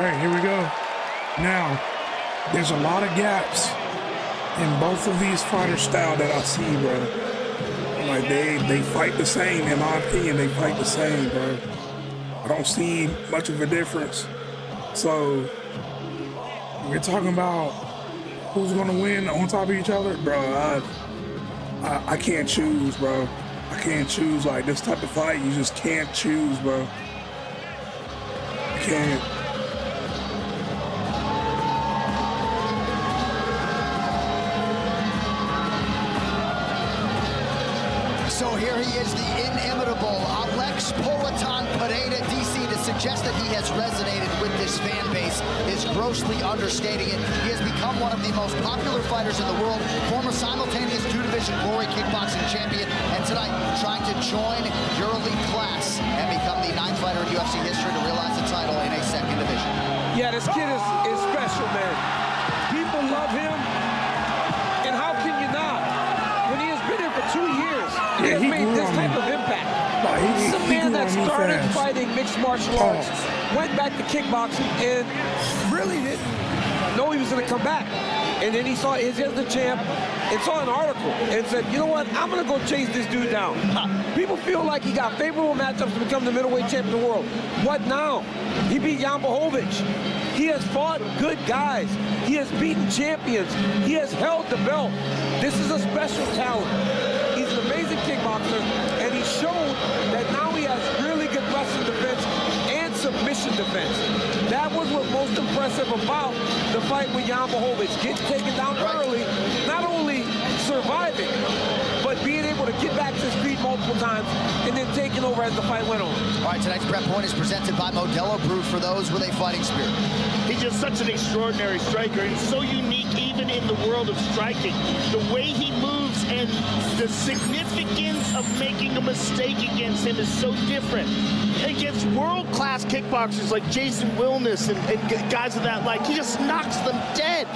All right, here we go. Now, there's a lot of gaps in both of these fighter style that I see, bro. Like they fight the same, in my opinion. They fight the same, bro. I don't see much of a difference. So we're talking about who's gonna win on top of each other, bro. I can't choose, bro. I can't choose. Like this type of fight, you just can't choose, bro. You can't. So here he is, the inimitable Alex Pereira, DC. To suggest that he has resonated with this fan base is grossly understating it. He has become one of the most popular fighters in the world, former simultaneous two-division glory kickboxing champion, and tonight trying to join EuroLeague class and become the 9th fighter in UFC history to realize the title in a second division. Yeah, this kid is special, man. People love him, and how can you not? When he has been here for 2 years, he has made this type of impact. This is a man that started fighting mixed martial arts, went back to kickboxing, and really didn't know he was going to come back. And then he saw he's the champ and saw an article and said, you know what, I'm going to go chase this dude down. People feel like he got favorable matchups to become the middleweight champion of the world. What now? He beat Jan Blachowicz. He has fought good guys. He has beaten champions. He has held the belt. This is a special talent. He's an amazing kickboxer, and he showed that now he has really good wrestling defense and submission defense. That was what most impressive about the fight with Jan Blachowicz. Getting taken down early, not only surviving, but being able to get back to his feet multiple times and then taking over as the fight went on. All right, tonight's prep point is presented by Modelo Brew for those with a fighting spirit. He's just such an extraordinary striker and so unique even in the world of striking. The way he moves and the significance of making a mistake against him is so different. Against world-class kickboxers like Jason Wilness and guys of that like, he just knocks them dead.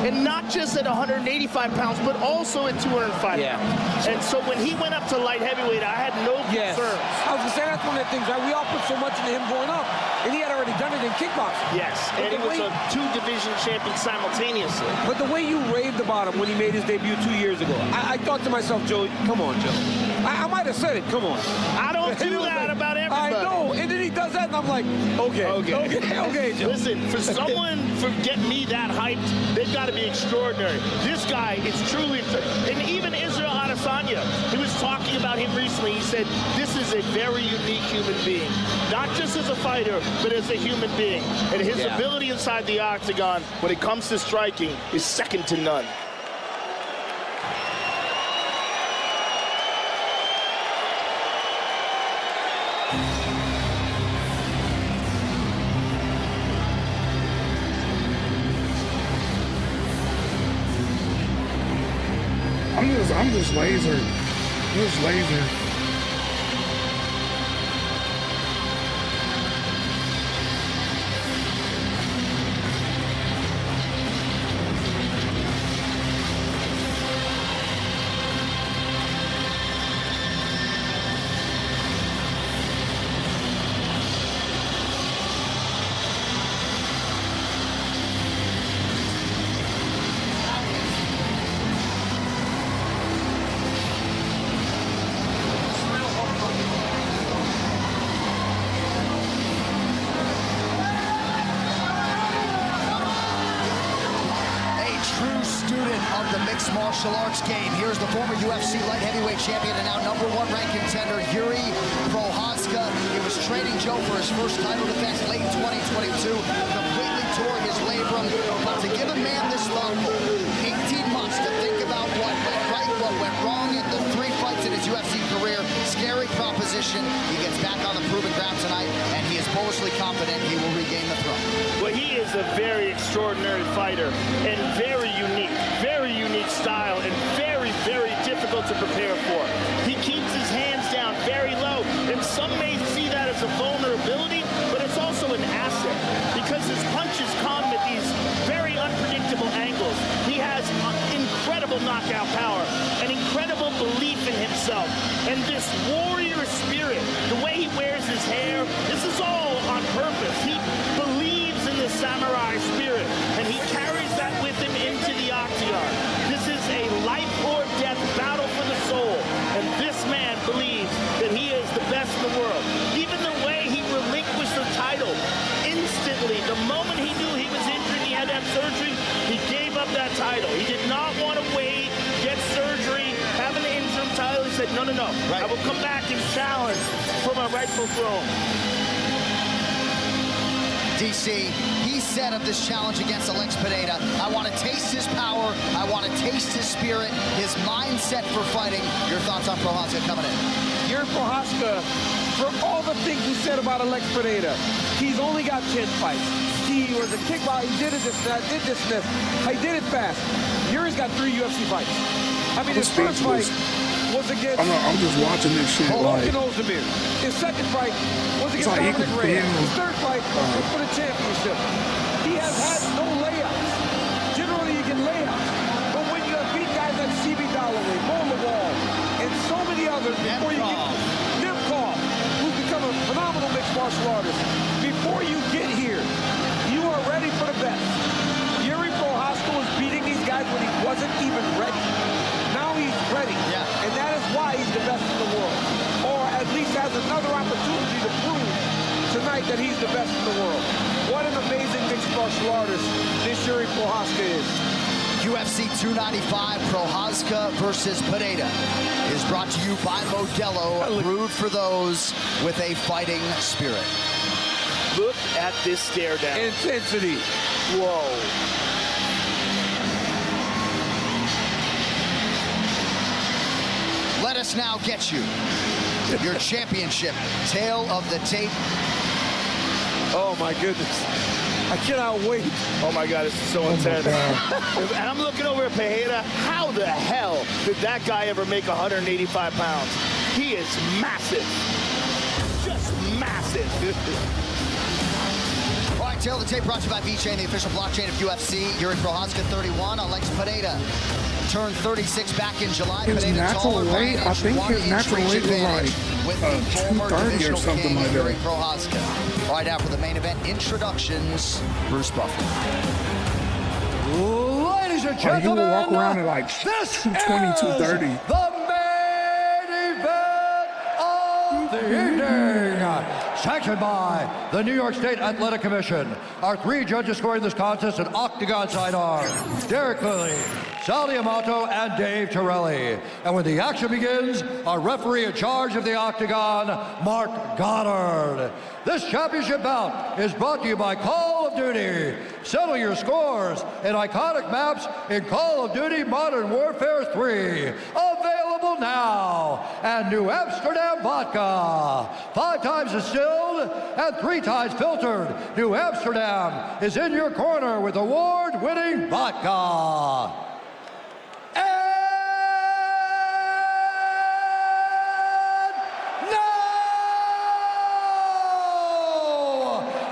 And not just at 185 pounds, but also at 205 pounds. And so when he went up to light heavyweight, I had no concerns. I was going to say, that's one of the things, right? We all put so much into him going up, and he had already done it in kickboxing. Yes, and he was a two-division champion simultaneously. But the way you raved about him when he made his debut 2 years ago, I thought to myself, Joe, come on, Joe. I might have said it, come on. I don't do that about everybody. I know, and then he does that, and I'm like, okay, Joe. Listen, for someone to get me that hyped, they've got to be extraordinary. This guy is truly, and even Israel Adesanya, he was talking about him recently. He said, this is a very unique human being. Not just as a fighter, but as a human being. And his ability inside the octagon, when it comes to striking, is second to none. I'm just laser. Just laser. Mixed martial arts game. Here's the former UFC light heavyweight champion and now #1 ranked contender, Jordi Prochazka. He was training Joe for his first title defense late 2022. Completely tore his labrum. But to give a man this thoughtful, 18 months to think about what went right, what went wrong in the 3 fights in his UFC career, scary proposition. He gets back on the proven ground tonight, and he is bullishly confident he will regain the throne. Well, he is a very extraordinary fighter and very unique style and very, very difficult to prepare for. He keeps his hands down very low, and some may see that as a vulnerability, but it's also an asset because his punches come at these very unpredictable angles. He has incredible knockout power, an incredible belief in himself, and this warrior spirit, the way he wears his hair, this is all on purpose. He believes in this literally, the moment he knew he was injured and he had to have surgery, he gave up that title. He did not want to wait, get surgery, have an interim title. He said, no, no, no. Right. I will come back and challenge for my rightful throne. DC, he said of this challenge against Alex Pereira, I want to taste his power, I want to taste his spirit, his mindset for fighting. Your thoughts on Prochazka coming in? Jordi Prochazka, for all the things he said about Alex Pereira, he's only got 10 fights. He was a kickboxer, he did this, that, did this, and this. He did it fast. Yuri's got 3 UFC fights. I mean, his first fight was against... I'm just watching this shit like... His second fight was against Dominic Reyes. His third fight was for the championship. He has had no layouts. Generally, you get layouts. But when you have beat guys like CB Dalloway, Wall, and so many others, before you get... Nemkov, who's become a phenomenal mixed martial artist. Before you get here, you are ready for the best. Jordi Prochazka was beating these guys when he wasn't even ready. Now he's ready. Yeah. And that is why he's the best in the world. Or at least has another opportunity to prove tonight that he's the best in the world. What an amazing mixed martial artist this Jordi Prochazka is. UFC 295, Prochazka versus Pereira, is brought to you by Modelo, brewed for those with a fighting spirit. Look at this stare down. Intensity. Whoa. Let us now get you your championship tale of the tape. Oh my goodness. I cannot wait. Oh my God, this is so intense. And I'm looking over at Pereira. How the hell did that guy ever make 185 pounds? He is massive. Just massive. All right, tail of the tape brought to you by VeChain, the official blockchain of UFC. Jordi Prochazka, 31. Alex Pereira turned 36 back in July. His natural weight, I think his natural weight was like 230 or something like that. Jordi Prochazka. All right, now for the main event introductions, Bruce Buffer. Ladies and gentlemen, he will walk around at like 220, 230. The main event of the evening. Sanctioned by the New York State Athletic Commission. Our 3 judges scoring this contest at octagon side are Derek Lilly, Sal D'Amato, and Dave Torelli. And when the action begins, our referee in charge of the octagon, Mark Goddard. This championship bout is brought to you by Call of Duty. Settle your scores in iconic maps in Call of Duty Modern Warfare 3. Available now. And New Amsterdam Vodka. 5 times distilled and 3 times filtered. New Amsterdam is in your corner with award-winning vodka.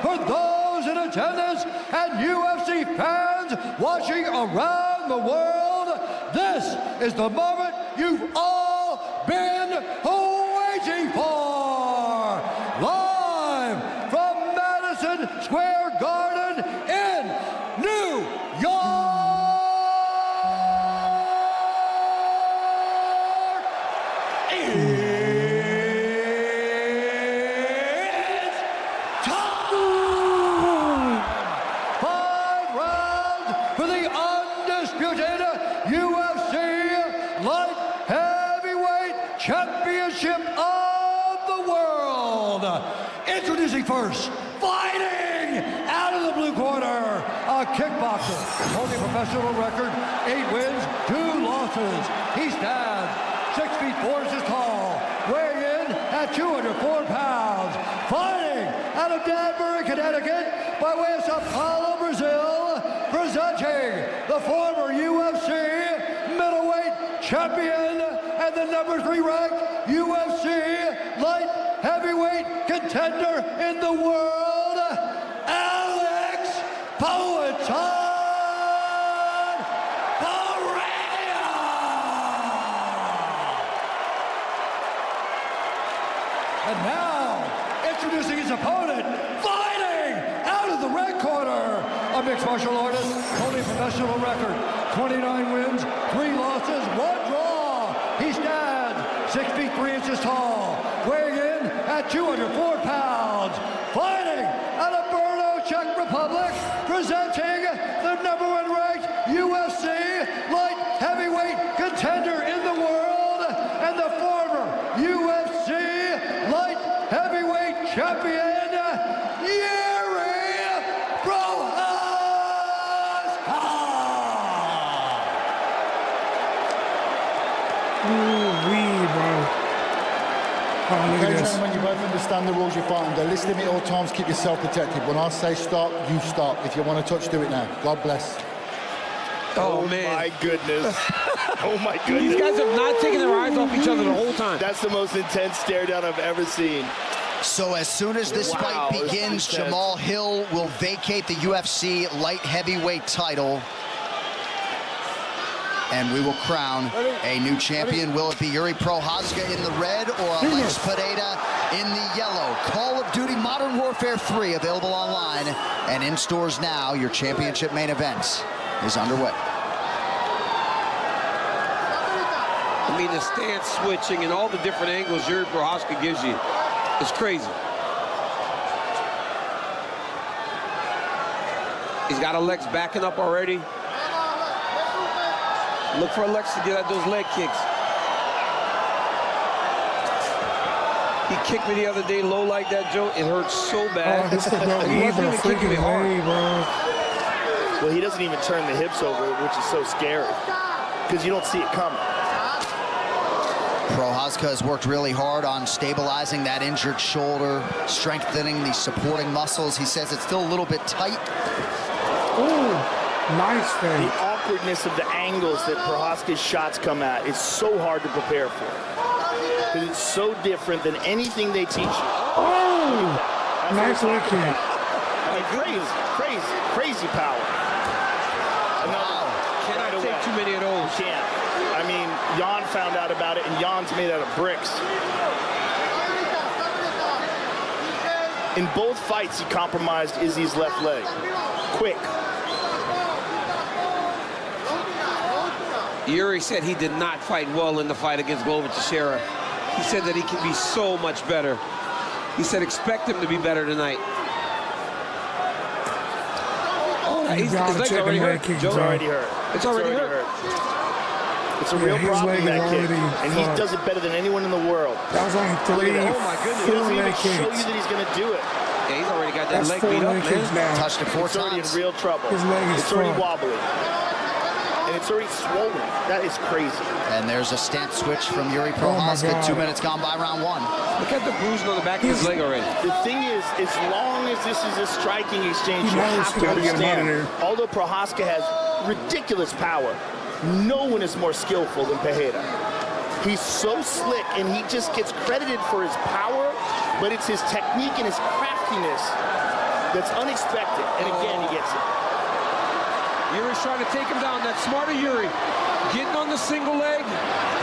For those in attendance and UFC fans watching around the world, this is the moment you've all been waiting for. Live from Madison Square Garden in New York. Championship of the world. Introducing first, fighting out of the blue corner, a kickboxer, holding a professional record, 8 wins, 2 losses. He stands 6 feet 4 inches tall, weighing in at 204 pounds. Fighting out of Danbury, Connecticut, by way of Sao Paulo, Brazil, presenting the former UFC middleweight champion and the number 3 ranked UFC light heavyweight contender in the world, Alex Poetan Pereira. And now, introducing his opponent, fighting out of the red corner, a mixed martial artist holding a professional record, 29 wins, 3 losses, 1 draw. He stands 6 feet 3 inches tall, weighing in at 204 pounds, fighting out of Brno, Czech Republic. presenting the #1 ranked UFC light heavyweight contender in the world and the former UFC light heavyweight champion, Jordi Prochazka. Ooh-wee, bro. Oh, look at Ladies and this. gentlemen, you both understand the rules you're fighting. Go list limit at all times, keep yourself protected. When I say stop, you stop. If you want to touch, do it now. God bless. Oh, man. My goodness. Oh, my goodness. These guys have not taken their eyes off each other the whole time. That's the most intense stare down I've ever seen. So as soon as this fight begins, Jamal Hill will vacate the UFC light heavyweight title. And we will crown a new champion. Will it be Jordi Prochazka in the red or Alex Pereira in the yellow? Call of Duty Modern Warfare 3 available online and in stores now. Your championship main event is underway. I mean, the stance switching and all the different angles Jordi Prochazka gives you is crazy. He's got Alex backing up already. Look for Alex to get at those leg kicks. He kicked me the other day low like that, Joe. It hurts so bad. Oh, this is no He wasn't either even kicking me freaking hard. way, bro. Well, he doesn't even turn the hips over, which is so scary because you don't see it coming. Prochazka has worked really hard on stabilizing that injured shoulder, strengthening the supporting muscles. He says it's still a little bit tight. Ooh, nice The fake. awkwardness of the angles that Prochazka's shots come at is so hard to prepare for. Because it's so different than anything they teach you. Oh, nice leg kick. I mean, crazy power. Another Cannot right take away. too many of those. Can't. I mean, Jan found out about it, and Jan's made out of bricks. In both fights, he compromised Izzy's left leg. Quick. Jordi said he did not fight well in the fight against Glover Teixeira. He said that he can be so much better. He said expect him to be better tonight. Oh, his leg's already hurt. It's already hurt. It's already hurt. It's a real his problem, leg that is kid. already And he fucked. does it better than anyone in the world. That was only three, Oh my goodness, he four doesn't even leg show you kicks. that he's going to do it. Yeah, he's already got that That's leg four beat up, leg kicks man. now. Touched it 4 It's already in times. real trouble. His leg is It's already fucked. wobbly. And it's already swollen. That is crazy. And there's a stance switch from Jordi Oh my Prochazka. God. 2 minutes gone by round 1. Look at the bruising on the back of his leg already. The thing is, as long as this is a striking exchange, He you knows have he to gotta get him out of understand, there. although Prochazka has ridiculous power, no one is more skillful than Pereira. He's so slick, and he just gets credited for his power, but it's his technique and his craftiness that's unexpected. And again, he gets it. Yuri's trying to take him down. That's smarter Jordi. Getting on the single leg,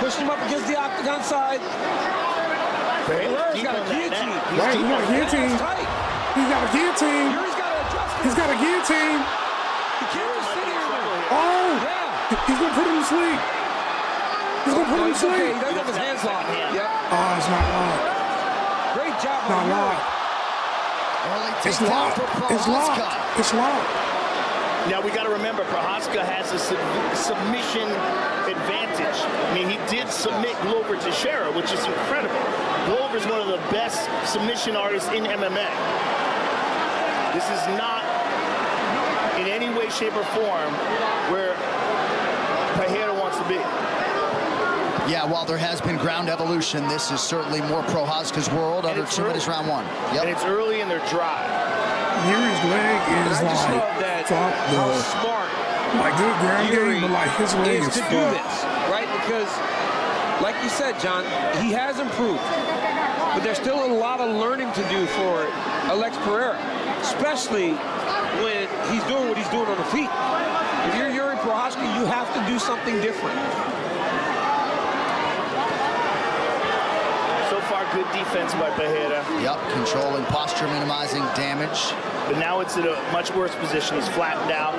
pushing him up against the octagon side. Pereira's He's deep got a on that guillotine. neck. He's Right, deep he got on a that. guillotine. That's tight. He's got a guillotine. Yuri's got to adjust it. He's got a guillotine. He can't just sit here. Oh, Yeah. he's gonna put him to sleep. He's gonna put him to He's okay. sleep. He doesn't have his hands locked. Yep. Oh, it's not locked. Great job Not on Jordi. locked. Early It's takedown locked. for It's Prochazka. locked. It's locked. Now, we got to remember, Prochazka has a submission advantage. I mean, he did submit Glover Teixeira, which is incredible. Glover's one of the best submission artists in MMA. This is not, in any way, shape, or form, where Pereira wants to be. Yeah, while there has been ground evolution, this is certainly more Prochazka's world under 2 minutes round 1. And Yep. it's early and they're dry. Yuri's leg And is I just like love that fuck how the smart like good ground Jordi game, but like his leg is is to do fucked. this, right? Because, like you said, John, he has improved, but there's still a lot of learning to do for Alex Pereira, especially when he's doing what he's doing on the feet. If you're Jordi Prochazka, you have to do something different. So far, good defense by Pereira. Yep, controlling posture, minimizing damage. But now it's in a much worse position. He's flattened out.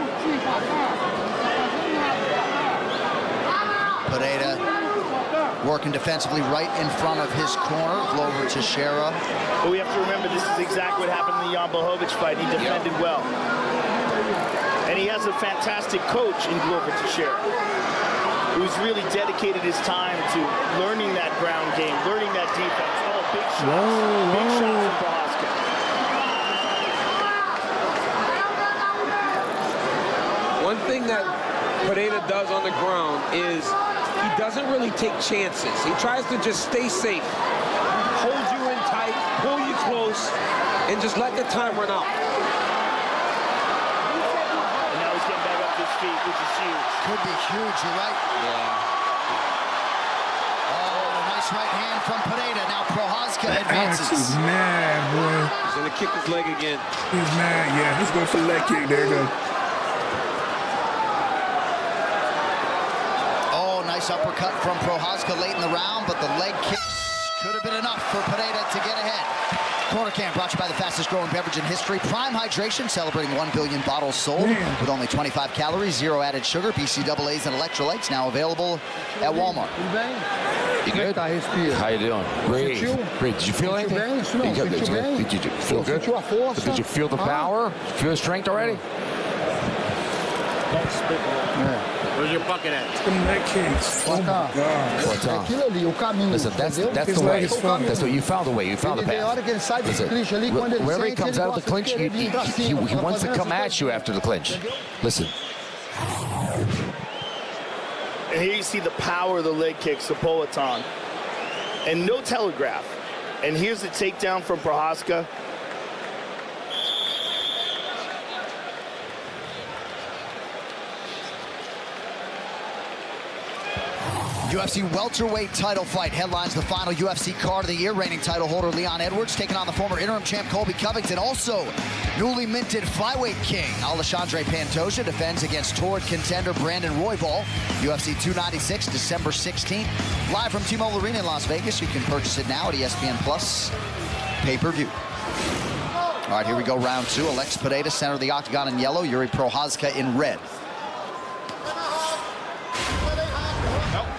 Pereira working defensively right in front of his corner. Glover Teixeira. But we have to remember, this is exactly what happened in the Jan Blachowicz fight. He defended well. And he has a fantastic coach in Glover Teixeira, who's really dedicated his time to learning that ground game, learning that defense. Oh, big shots. Big shots from Prochazka. One thing that Pereira does on the ground is he doesn't really take chances. He tries to just stay safe, hold you in tight, pull you close, and just let the time run out. And now he's getting back up to his feet, which is huge. Could be huge, you're right. Yeah. Oh, a nice right hand from Pereira. Now Prochazka Alex advances. is mad, boy. He's gonna kick his leg again. He's mad, yeah. He's going for the leg kick. There you go. Nice uppercut from Prochazka late in the round, but the leg kicks could have been enough for Pereira to get ahead. Corner Cam brought to you by the fastest growing beverage in history, Prime Hydration, celebrating 1 billion bottles sold with only 25 calories, 0 added sugar, BCAAs, and electrolytes, now available at Walmart. You good? How you doing? Great. Great. Did you feel anything? Did you feel good? Did you feel the power? Feel the strength already? Where's your bucket at? Them leg kicks. Oh, my God. Listen, that's the way. That's what you found the way. You found the path. Listen, wherever he comes out of the clinch, he wants to come at you after the clinch. Listen. And here you see the power of the leg kicks of Poatan. And no telegraph. And here's the takedown from Prochazka. UFC welterweight title fight headlines the final UFC card of the year. Reigning title holder Leon Edwards taking on the former interim champ Colby Covington. Also, newly minted flyweight king Alexandre Pantoja defends against toured contender Brandon Royval. UFC 296, December 16th. Live from T-Mobile Arena in Las Vegas. You can purchase it now at ESPN Plus pay-per-view. All right, here we go, round two. Alex Pereira, center of the octagon in yellow. Yuri Prochazka in red.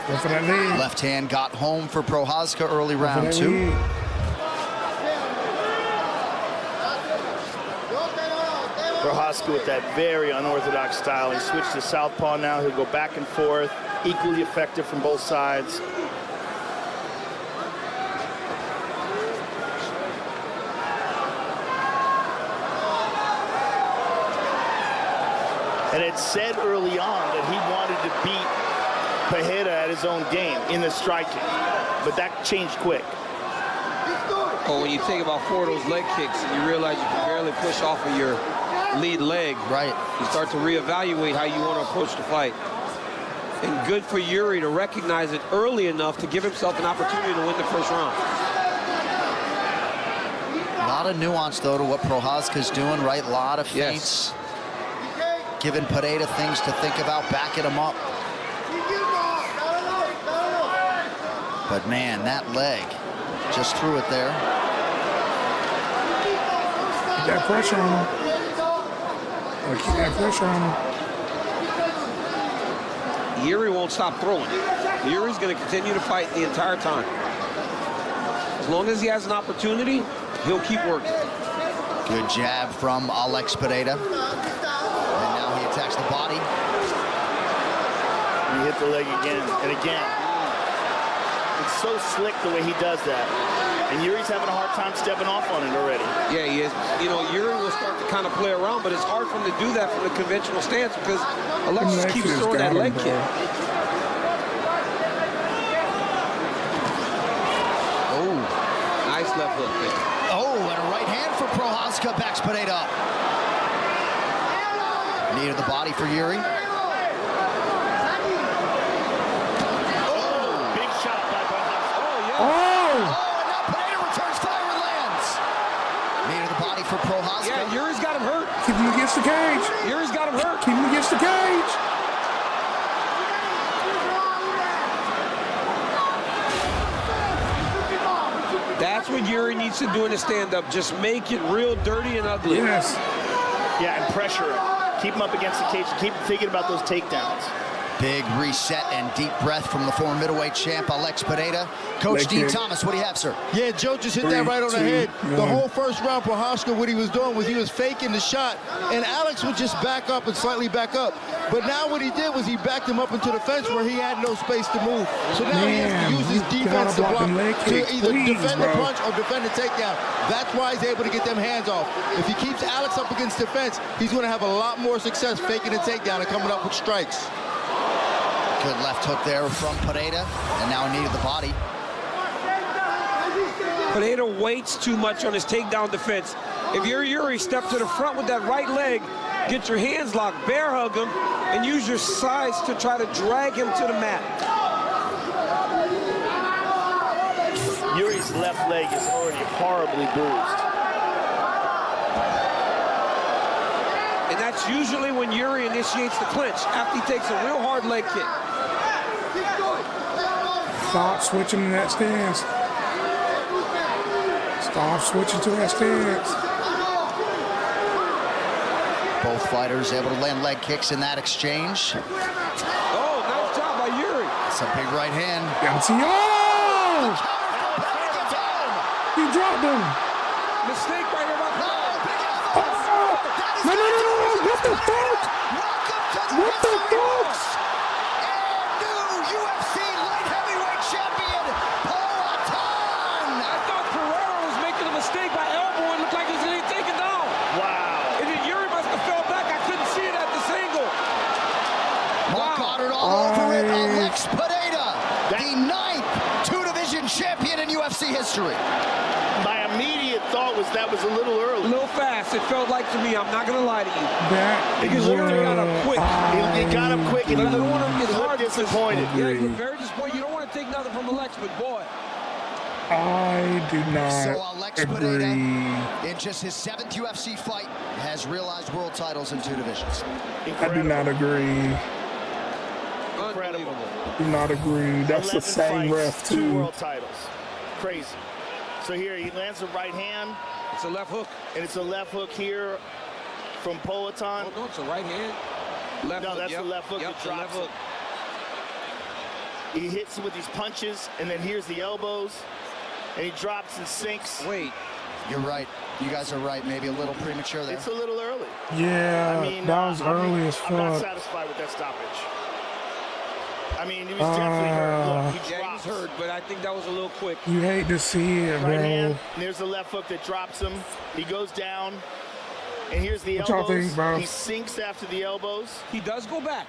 Go for that lead. Left hand got home for Prochazka early round two. Prochazka with that very unorthodox style. He switched to southpaw now. He'll go back and forth. Equally effective from both sides. And it said early on that he wanted to beat Pereira at his own game in the striking, but that changed quick. Oh, when you think about 4 of those leg kicks and you realize you can barely push off of your lead leg, right? You start to reevaluate how you want to approach the fight. And good for Yuri to recognize it early enough to give himself an opportunity to win the first round. A lot of nuance, though, to what Prochazka's doing, right? A lot of feints. Giving Pereira things to think about, backing him up. But man, that leg just threw it there. Keep that pressure on him. Keep that pressure on him. Yuri won't stop throwing. Yuri's going to continue to fight the entire time. As long as he has an opportunity, he'll keep working. Good jab from Alex Pereira. And now he attacks the body. He hit the leg again and again. It's so slick the way he does that. And Yuri's having a hard time stepping off on it already. Yeah, he is. You know, Yuri will start to kind of play around, but it's hard for him to do that from the conventional stance because Alexis keeps throwing that leg kick. Oh, nice left hook there. Oh, and a right hand for Prochazka backs Pereira up. Knee to the body for Yuri. Oh! And now Pereira returns fire and lands. Knee to the body for Prochazka. Yeah, Yuri's got him hurt. Keep him against the cage. Yuri's got him hurt. Keep him against the cage. That's what Yuri needs to do in a stand-up. Just make it real dirty and ugly. Yes. Yeah, and pressure him. Keep him up against the cage. Keep thinking about those takedowns. Big reset and deep breath from the former middleweight champ, Alex Pereira. Coach Dean Thomas, what do you have, sir? Yeah, Joe just hit that right on the head. The whole first round, Prochazka, what he was doing was he was faking the shot, and Alex would just back up and slightly back up. But now what he did was he backed him up into the fence where he had no space to move. So now he has to use his defense to block, to either defend the punch or defend the takedown. That's why he's able to get them hands off. If he keeps Alex up against the fence, he's going to have a lot more success faking the takedown and coming up with strikes. Good left hook there from Pereira, and now a knee to the body. Pereira waits too much on his takedown defense. If you're Yuri, step to the front with that right leg, get your hands locked, bear hug him, and use your size to try to drag him to the mat. Yuri's left leg is already horribly bruised. And that's usually when Yuri initiates the clinch, after he takes a real hard leg kick. Stop switching to that stance. Stop switching to that stance. Both fighters able to land leg kicks in that exchange. Oh, nice job by Yuri. It's a big right hand. Oh! He dropped him. Mistake right here by Oh! No! What the fuck? What the fuck? Alex Pereira, the 9th two-division champion in UFC history. My immediate thought was that was a little early. A little fast, it felt like to me. I'm not going to lie to you. Because Yuri got up quick. He got up quick, and I don't want him to get hard. Disappointed. Yeah, he looked very disappointed. You don't want to take nothing from Alex, but boy. I do not So Alex agree. Pereira, in just his 7th UFC fight, has realized world titles in 2 divisions. I do not agree. Incredible. Do not agree. That's the same fights, ref, 2 too. world titles. Crazy. So here he lands a right hand. It's a left hook. And it's a left hook here from Poatan. Oh, no, it's a right hand. Left hook, That's the left hook that drops left hook. He hits him with these punches, and then here's the elbows. And he drops and sinks. Wait. You're right. You guys are right. Maybe a little premature there. It's a little early. Yeah, I mean, that was early as fuck. I'm not satisfied with that stoppage. I mean, he was definitely hurt. Look, he Yeah, he was hurt, but I think that was a little quick. You hate to see it, right bro. hand, and there's the left hook that drops him. He goes down, and here's the What y'all elbows. think, bro? He sinks after the elbows. He does go back.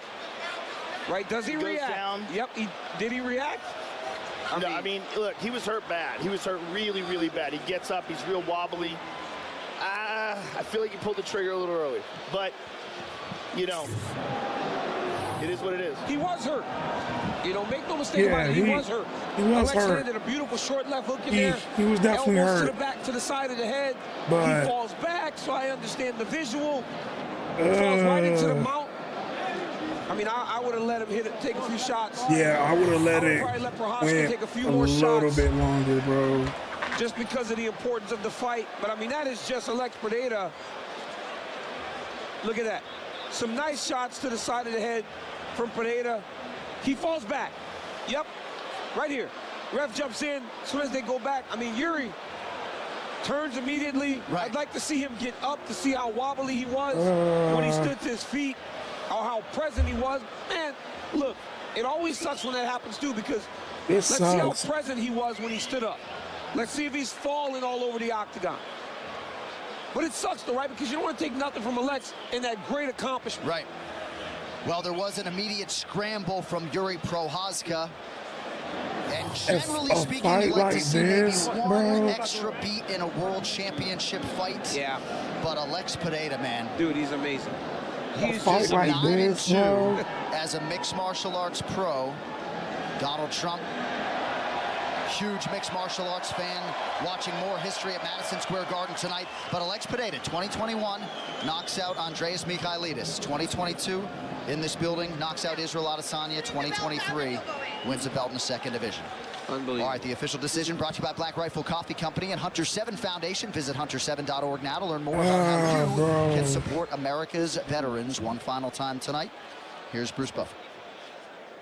Right? Does he Goes react? down. Yep. Did he react? I mean, look, he was hurt bad. He was hurt really, really bad. He gets up. He's real wobbly. I feel like he pulled the trigger a little early. But, you know, it is what it is. He was hurt. You know, make no mistake about it. He was hurt. He was Alex hurt. landed a beautiful short left hook in there. He was definitely Elbows hurt. to the back, to the side of the head. But he falls back, so I understand the visual. He falls right into the mount. I mean, I would have let him take a few shots. Yeah, I would have let it Prochazka take a few more little shots. bit longer, bro. Just because of the importance of the fight. But, I mean, that is just Alex Pereira. Look at that. Some nice shots to the side of the head from Pereira. He falls back. Yep, right here. Ref jumps in. As soon as they go back, I mean, Yuri turns immediately. Right. I'd like to see him get up to see how wobbly he was when he stood to his feet, or how present he was. Man, look, it always sucks when that happens too, because let's see how present he was when he stood up. Let's see if he's falling all over the octagon. But it sucks though, right? Because you don't want to take nothing from Alex in that great accomplishment. Right. Well, there was an immediate scramble from Yuri Prochazka. And generally speaking, you'd like to see maybe one extra beat in a world championship fight. Yeah. But Alex Pereira, man. Dude, he's amazing. He's just 9-2 as a mixed martial arts pro. Donald Trump, huge mixed martial arts fan, watching more history at Madison Square Garden tonight. But Alex Pereira, 2021, knocks out Andreas Michailidis. 2022, in this building, knocks out Israel Adesanya. 2023, wins a belt in the 2nd division. Unbelievable. All right, the official decision brought to you by Black Rifle Coffee Company and Hunter 7 Foundation. Visit hunter7.org now to learn more about how you can support America's veterans. One final time tonight. Here's Bruce Buffer.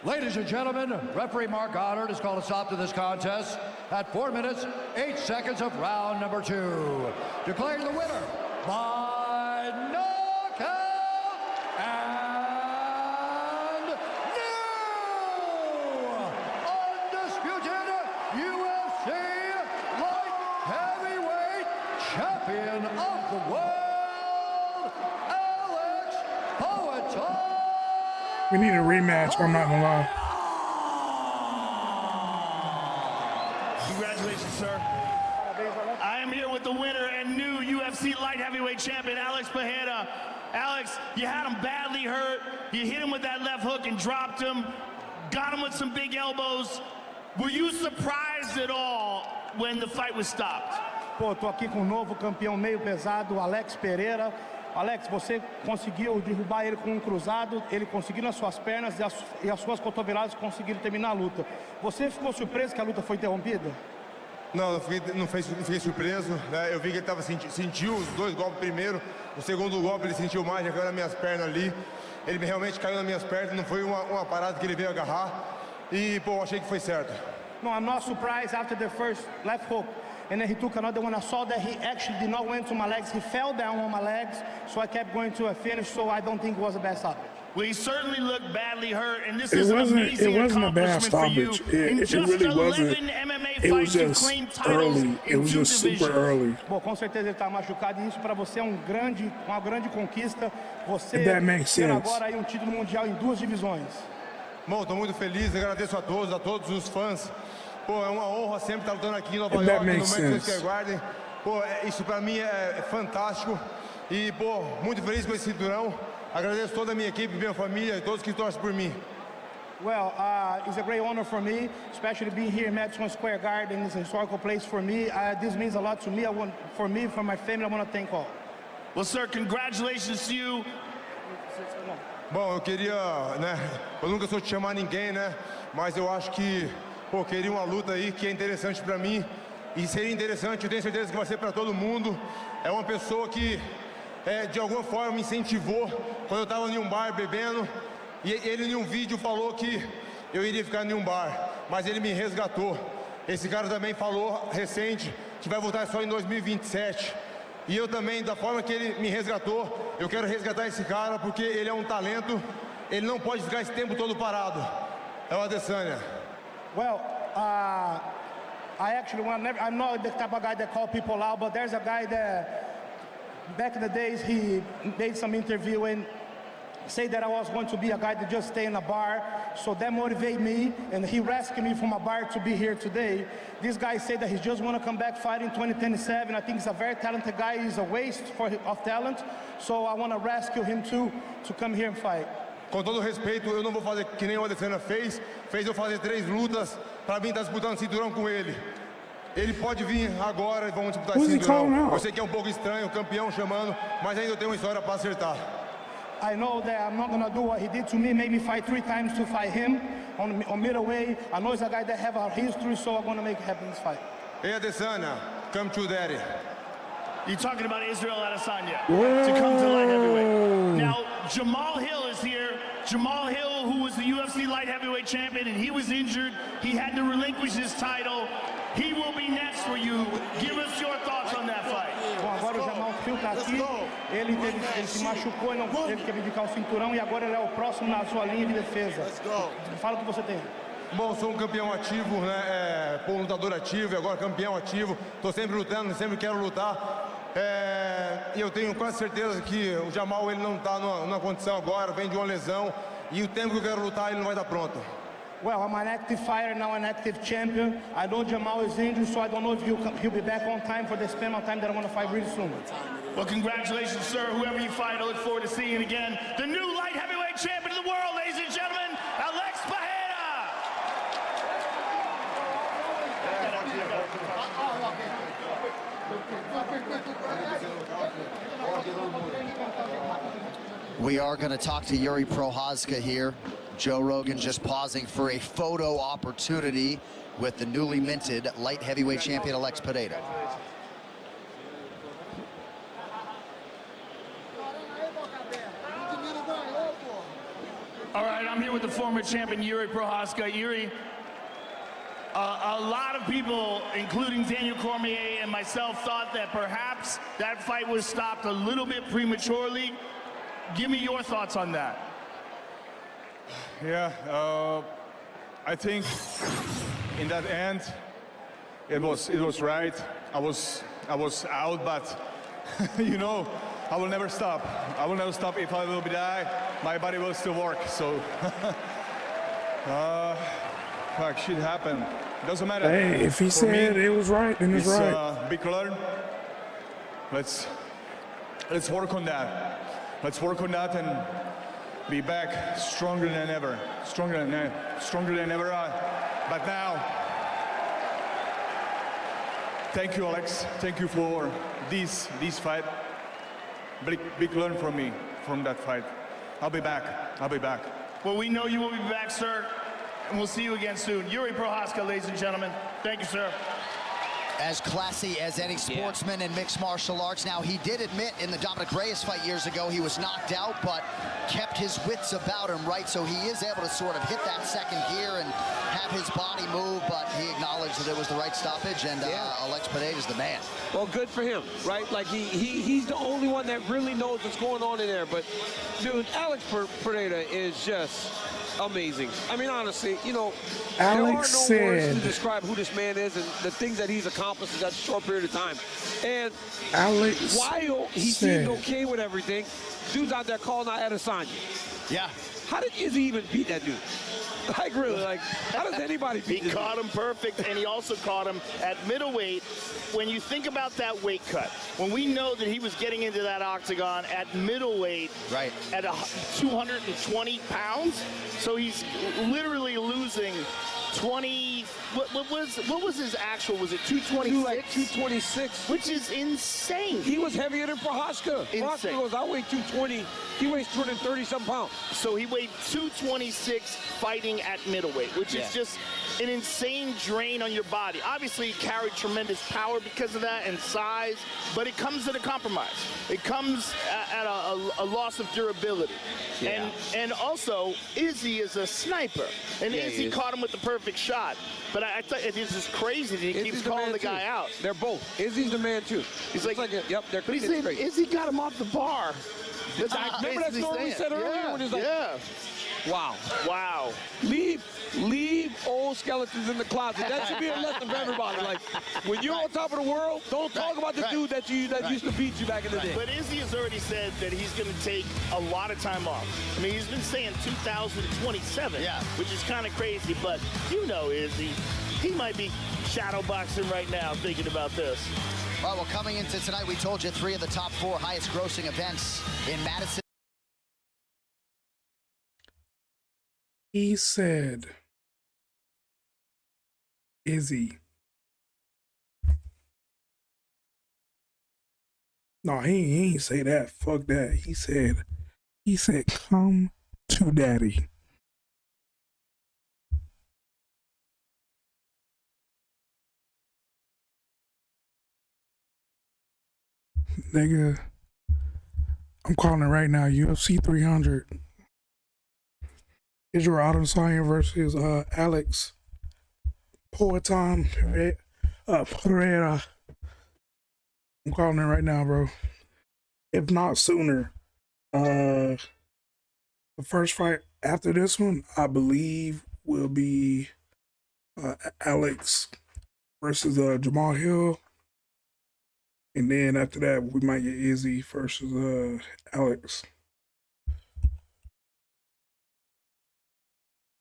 Ladies and gentlemen, referee Mark Goddard has called a stop to this contest at 4 minutes, 8 seconds of round number 2. Declaring the winner by knockout and new undisputed UFC light heavyweight champion of the world, Alex Poetin. We need a rematch, I'm not gonna lie. Congratulations, sir. I am here with the winner and new UFC light heavyweight champion, Alex Pereira. Alex, you had him badly hurt. You hit him with that left hook and dropped him. Got him with some big elbows. Were you surprised at all when the fight was stopped? Pô, tô aqui com o novo campeão meio pesado, Alex Pereira. Alex, você conseguiu derrubar ele com um cruzado, ele conseguiu nas suas pernas e as suas cotoveladas conseguiram terminar a luta. Você ficou surpreso que a luta foi interrompida? Não, não fiquei surpreso, né? Eu vi que ele sentiu os 2 golpes primeiro, o segundo golpe ele sentiu mais, já caiu nas minhas pernas ali. Ele realmente caiu nas minhas pernas, não foi uma parada que ele veio agarrar. E, pô, eu achei que foi certo. No, I'm not surprised after the first left hook. And then he took another one. I saw that he actually did not went to my legs. He fell down on my legs, so I kept going to a finish, so I don't think it was the best stoppage. Well, he certainly looked badly hurt, and this is an amazing accomplishment for you. In just really 11 MMA fights, you claimed titles in 2 divisions. Super early. Bom, com certeza ele está machucado e isso para você é uma grande conquista. Você ter agora aí um título mundial em 2 divisões. Bom, estou muito feliz, agradeço a todos os fãs. Pô, é uma honra sempre estar lutando aqui em Nova York, no Madison Square Garden. Pô, isso para mim é fantástico. E, pô, muito feliz com esse cinturão. Agradeço toda a minha equipe, minha família e todos que torcem por mim. Well, it's a great honor for me, especially being here in Madison Square Garden. It's a historical place for me. This means a lot to me. For my family, I want to thank all. Well, sir, congratulations to you. Bom, eu queria, né? Eu nunca sou de chamar ninguém, né? Mas eu acho que, pô, queria uma luta aí que é interessante pra mim. E seria interessante, eu tenho certeza que vai ser pra todo mundo. É uma pessoa que, de alguma forma, me incentivou quando eu tava em um bar bebendo. E ele, em um vídeo, falou que eu iria ficar em um bar. Mas ele me resgatou. Esse cara também falou, recente, que vai voltar só em 2027. E eu também, da forma que ele me resgatou, eu quero resgatar esse cara porque ele é um talento. Ele não pode ficar esse tempo todo parado. É o Adesanya. Well, I'm not the type of guy that call people out, but there's a guy that back in the days he made some interview and say that I was going to be a guy that just stay in a bar, so that motivated me, and he rescued me from a bar to be here today. This guy said that he just want to come back fighting 2027. I think he's a very talented guy. He's a waste of talent, so I want to rescue him too, to come here and fight. Com todo respeito, eu não vou fazer que nem o Adesanya fez eu fazer 3 lutas para mim estar disputando cinturão com ele. Ele pode vir agora e vamos disputar esse cinturão. Eu sei que é um pouco estranho, o campeão chamando, mas ainda eu tenho uma história para acertar. I know that I'm not gonna do what he did to me, make me fight 3 times to fight him on middleweight. I know he's a guy that have a history, so I'm gonna make it happen this fight. Hey Adesanya, come to daddy. You're talking about Israel Adesanya to come to light heavyweight. Now, Jamal Hill is here. Jamal Hill, who was the UFC light heavyweight champion, and he was injured. He had to relinquish his title. He will be next for you. Give us your thoughts on that fight. Bom, agora o Jamal Hill tá aqui. Ele se machucou e não teve que abdicar o cinturão e agora ele é o próximo na sua linha de defesa. Fala o que você tem. Bom, sou um campeão ativo, né? Um lutador ativo e agora campeão ativo. Estou sempre lutando, sempre quero lutar. E eu tenho quase certeza que o Jamal ele não está numa condição agora, vem de uma lesão. E o tempo que eu quero lutar ele não vai estar pronto. Well, I'm an active fighter, now an active champion. I know Jamal is injured, so I don't know if he'll be back on time for the span of time that I want to fight really soon. Well, congratulations, sir. Whoever you fight, I look forward to seeing you again. The new light heavyweight champion of the world, ladies and gentlemen, Alex Pereira. We are going to talk to Yuri Prochazka here. Joe Rogan just pausing for a photo opportunity with the newly minted light heavyweight champion Alex Pereira. All right, I'm here with the former champion, Jordi Prochazka. Jordi, a lot of people, including Daniel Cormier and myself, thought that perhaps that fight was stopped a little bit prematurely. Give me your thoughts on that. Yeah, I think in that end, it was right. I was out, but you know, I will never stop. I will never stop. If I will die, my body will still work. So, fuck, shit happened. Doesn't matter. Hey, if he said it was right, then it's right. Big learn. Let's work on that. Let's work on that and be back stronger than ever. Stronger than ever. But now, thank you, Alex. Thank you for this fight. Big learn from me, from that fight. I'll be back. Well, we know you will be back, sir, and we'll see you again soon. Jordi Prochazka, ladies and gentlemen. Thank you, sir. As classy as any sportsman in mixed martial arts. Now, he did admit in the Dominic Reyes fight years ago he was knocked out, but kept his wits about him, right? So he is able to sort of hit that second gear and have his body move, but he acknowledged that it was the right stoppage, and Alex Pereira is the man. Well, good for him, right? Like, he's the only one that really knows what's going on in there. But, dude, Alex Pereira is just amazing. I mean, honestly, you know, Alex there are no words to describe who this man is and the things that he's accomplished in such a short period of time. And Alex while he seemed okay with everything, dude's out there calling out Adesanya. Yeah. How did Izzy even beat that dude? Like, really, like, how does anybody beat He this caught dude? him perfect, and he also caught him at middleweight. When you think about that weight cut, when we know that he was getting into that octagon at middleweight, right, at 220 pounds, so he's literally losing 20. What was his actual? Was it 226? Like 226, which is insane. He was heavier than Prochazka. Prochazka goes, I weigh 220. He weighs 230-something pounds. So he weighed 226 fighting at middleweight, which is just an insane drain on your body. Obviously, he carried tremendous power because of that and size, but it comes at a compromise. It comes at a loss of durability. Yeah. And also, Izzy is a sniper, and Izzy caught him with the perfect shot. But I thought it's just crazy that he keeps calling the guy out. They're both. Izzy's the man, too. He's like, yep, they're but he's saying Izzy got him off the bar. Remember that story we said earlier when he's like, wow. Wow. Leave old skeletons in the closet. That should be a lesson for everybody. Like, when you're on top of the world, don't talk about the dude that used to beat you back in the day. But Izzy has already said that he's going to take a lot of time off. I mean, he's been saying 2027, which is kind of crazy. But you know Izzy, he might be shadow boxing right now thinking about this. All right, well, coming into tonight, we told you 3 of the top 4 highest grossing events in Madison. He said, Izzy. No, he ain't say that. Fuck that. He said, come to daddy. Nigga, I'm calling it right now. UFC 300. Israel Adesanya versus Alex Pereira. I'm calling it right now, bro. If not sooner. The first fight after this one, I believe, will be Alex versus Jamal Hill. And then after that, we might get Izzy versus Alex.